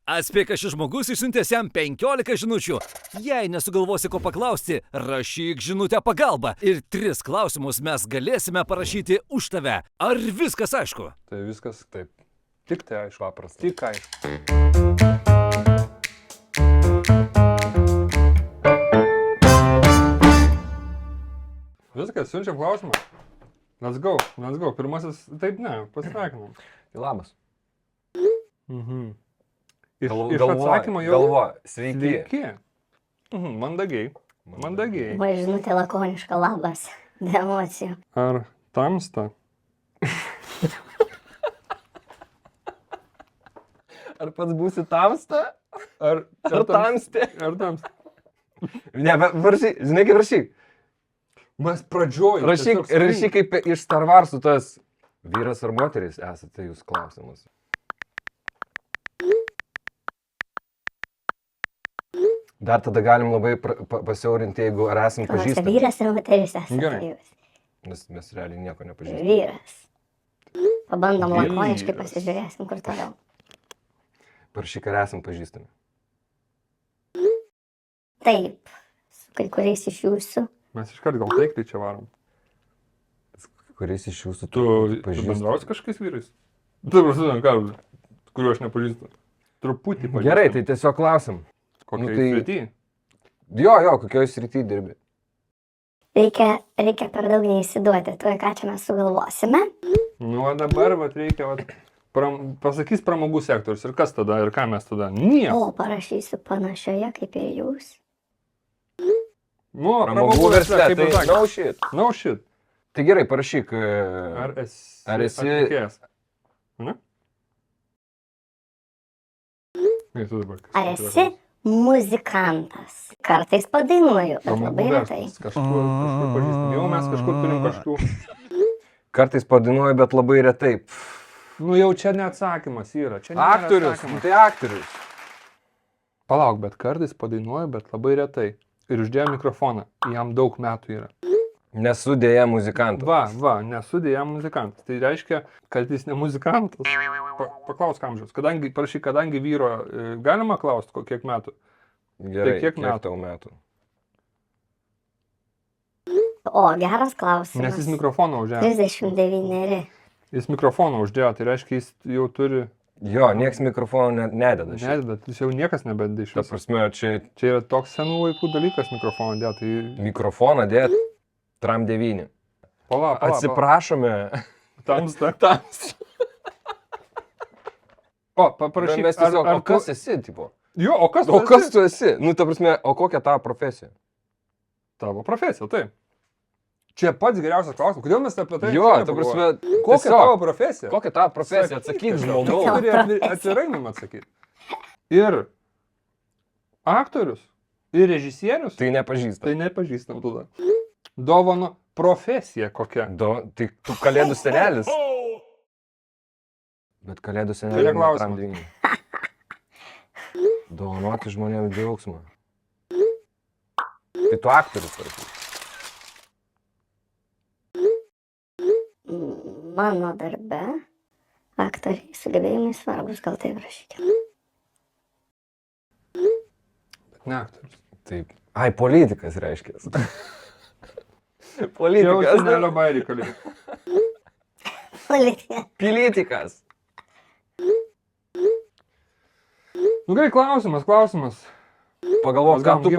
Atspėk, kad šis žmogus išsiuntęs jam 15 žinučių. Jei nesugalvosi ko paklausti, rašyk žinutę pagalba. Ir 3 klausimus mes galėsime parašyti už tave. Ar viskas aišku? Tai viskas Taip, tik tai aišku. paprasta. Tik aišku. Viskas, siunčiam klausimą. Let's go. Pirmasis, taip ne, pasveikinam. Tai labas. Iš atsakymo jau... Galvoju, sveiki. Sveiki. Mandagiai. Va, žinutė lakoniška, labas. Be emocijų. Ar tamsta? Ar pats būsi tamsta? Ar tamsti? Ar tamsta? Ne, rašyk, žinai kaip rašyk. Mes pradžioj. Rašyk kaip iš Star Warsų tas vyras ar moteris esate jūs klausimas. Dar tada galim labai pasiaurinti, jeigu ar esam Klausia, pažįstami. vyras ir moteris esate Gerai. jūs. Nes mes realiai nieko nepažįstame. Vyras. Pabandom Vyras. lakoniškai, pasižiūrėsim, kur toliau. Parašyk, ar esam pažįstami. Taip, su kai kuriais iš jūsų. Mes iškart gal taikliai čia varom. Kuris iš jūsų Tu bendrausi kažkokiais vyrais? Tu prasidam, Karolį, kuriuo aš nepažįstu. Truputį pažįstu. Gerai, tai tiesiog klausim. Kokiai tai- srity? Jo, kokioje srityje dirbi. Reikia per daug neįsiduoti, tuoj ką čia mes sugalvosime. Nu, o dabar reikia, pasakys pramogų sektorius ir kas tada, ir ką mes tada? Nieko. O, parašysiu panašioje kaip ir jūs. Nu, Pramogų versle, kaip tai ir sakė. no shit. No shit. Tai gerai, parašyk. Ar esi atlikėjas? Ne? Ir tu dabar. Ar esi muzikantas? Kartais padainuoju, bet labai retai. Kažkur pažįstam. Jau mes kažkur turim kažkokių. Kartais padainuoju, bet labai retai. Nu jau čia neatsakymas yra. Čia nėra Aktorius, atsakymas. tai aktorius. Palauk, bet kartais padainuoju, bet labai retai. Ir uždėjo mikrofoną. Jam daug metų yra. Nesu dėja muzikantas. Va, nesudėja muzikantas. Tai reiškia, kad jis ne muzikantas. Paklaus amžiaus. Parašyk, kadangi vyro galima klausti, kiek metų? Gerai, Tai kiek metų? tau metų? O, geras klausimas. Nes jis mikrofoną uždėjo. 39. Jis mikrofoną uždėjo, tai reiškia, jis jau turi... Jo, nieks mikrofono nededa. šiaip. Nededa, jis jau niekas nebededa iš Ta viso. prasme, čia Čia yra toks senų laikų dalykas mikrofoną dėti. Tai... mikrofoną dėt Tram 9. Palauk. Atsiprašome. Tamsta. O, parašyk. Mes tiesiog, o tu- kas esi, tipo? Jo, o kas O kas tu esi? Nu, ta prasme, o kokia tavo profesija? Tavo profesija, taip. Čia pats geriausias klausimas. Kodėl mes apie tai... Jo, čia ta nepagalvojom? prasme, Kokia tiesiog, tavo profesija? kokia tavo profesija? Atsakyk, Tu žmogau. turi atvirai man atsakyti. Ir aktorius, ir režisierius, Tai nepažįstam. tai nepažįstam tada. Dovano profesija kokia. Tai tu kalėdų senelis. Bet kalėdų Tai senelis. neklausimas. Tram 9. Dovanoti žmonėms džiaugsmą. Tai tu aktorius parašyk. Mano darbe aktoriai sugebėjimai svarbus, gal taip rašykime. Bet ne aktorius. Taip. Ai, politikas reiškia. Čia jau Politikas. senelio bairį kalėjai. Politika. Pilitikas. Nu gerai, klausimas. Pagalvok, ką tu,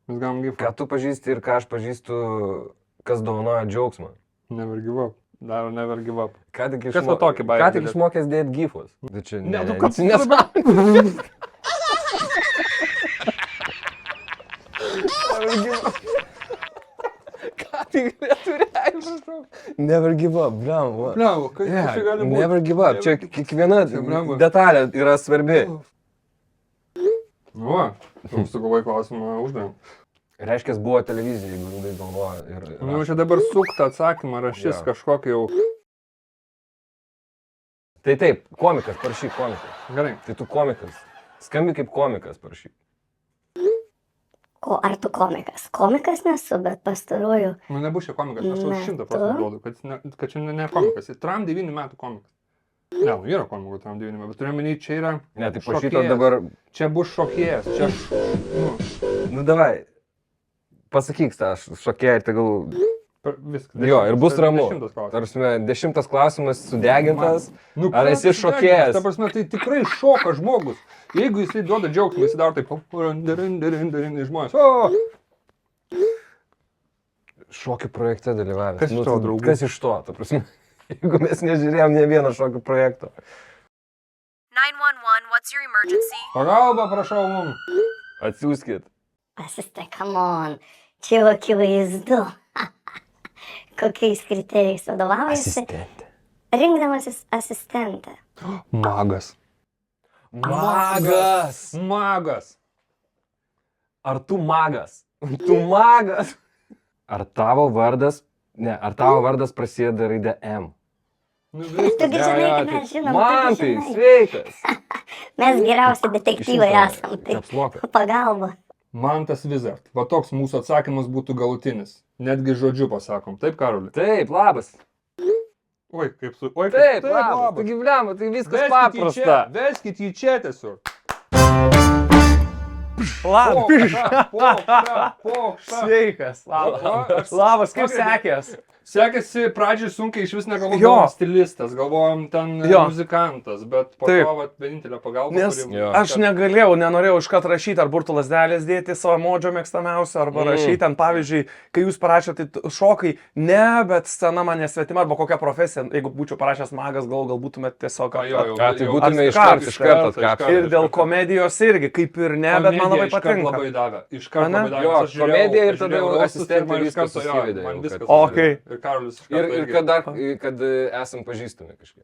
Mes gavom gifą. ką tu pažįsti ir ką aš pažįstu, kas dovanoja džiaugsmą. Never give up. Daro never give up. Ką tik Kas va tokį bairį Ką tik galėtų? išmokęs dėti gifus. Tai čia Ne, nu kas nesąmonė. Ką tik neturi reikšti. Never give up, blemba. Bliau, kas čia gali būti? Never give up. Čia kiekviena Čia blemba. detalė yra svarbi. Nu va, tu sugalvojai klausimą uždavėm. Reiškia, buvo televizija, jeigu ilgai galvoja. Ir Nu čia dabar suktą atsakymą rašys Jo. kažkokį jau. Tai taip, komikas, parašyk komikas. Gerai. Tai tu komikas. Skambi kaip komikas, parašyk. Ar tu komikas? Komikas nesu, bet pastaruoju. Nu nebus čia komikas, aš tau Ne, 100% tu? duodu, kad čia ne komikas. Tram 9 metų komikas. Ne, nu, yra komikų tam gyvenime, bet turiu menį, čia yra... Ne, tai po šokėjas. šito dabar... Čia bus šokėjas, čia... Nu, Nu, davai. Pasakyk tą šokėją ir tegul... viskas. Jo, ir bus ramu. 10 klausimas. Tarsi, 10 klausimas sudegintas. Nu, Ar esi šokėjas? Ta prasme, tai tikrai šoka žmogus. Jeigu jisai duoda džiaugsmą, jisai daro taip... Žmonės, o! Šokių projekte dalyvavęs. Kas iš to, tai draugų? Kas iš to, ta prasme? Jeigu mes nežiūrėjom ne vieno šokių projekto. 911, what's your emergency? Pagalba, prašau mum. Atsiųskit. Asiste, come on. Čia jau akivaizdu. Kokiais kriterijais vadovaujasi, Asistentė. rinkdamasis asistentą. Magas. Magas. Magas. Ar tu magas? Tu magas. Ar tavo vardas... Ne, ar tavo vardas prasideda raidė M? Nu, Tugi žinai, kad mes žinom, Man tu tai gi žinai. sveikas. Mes geriausi detektyvai esam, tai Apsmoka. pagalba. Mantas Wizard. Va toks mūsų atsakymas būtų galutinis. Netgi žodžiu pasakom. Taip, Karoli? Taip, labas. Oi, kaip su... Oi, Taip, labas. Taigi, bliamba, tai viskas paprasta. Veskit jį čia tiesiog. Labas. Pokša. Sveikas. Labas. Labas, kaip sekės? Sekėsi pradžiai sunkiai, iš vis Jo. negalvojom stilistas, galvojom ten Jo. muzikantas, bet po Taip. to vat, vienintelė pagalba, Nes Jo. aš nenorėjau iškart rašyti ar burtų lasdelės dėti savo modžio mėgstamiausio, arba rašyti ten, pavyzdžiui, kai jūs parašėte tai šokai, ne, bet scena man nesvetima, arba kokia profesija, jeigu būčiau parašęs magas, gal būtumėt tiesiog... A, tai būtume iš karto atkapšę. Ir dėl komedijos irgi, kaip ir ne, bet man labai patinka. Labai davė. Iš karto Ane? labai davė. Jo, Aš žiūrėjau- komedija ir aš tada žiūrėjau jau rostus asistentė ir man iš viskas karto, jo, susivedė man jau, viskas kad- O, susivedė. kai- Ir Karolis iš karto Ir irgi. kad dar, kad esam pažįstami kažkiek.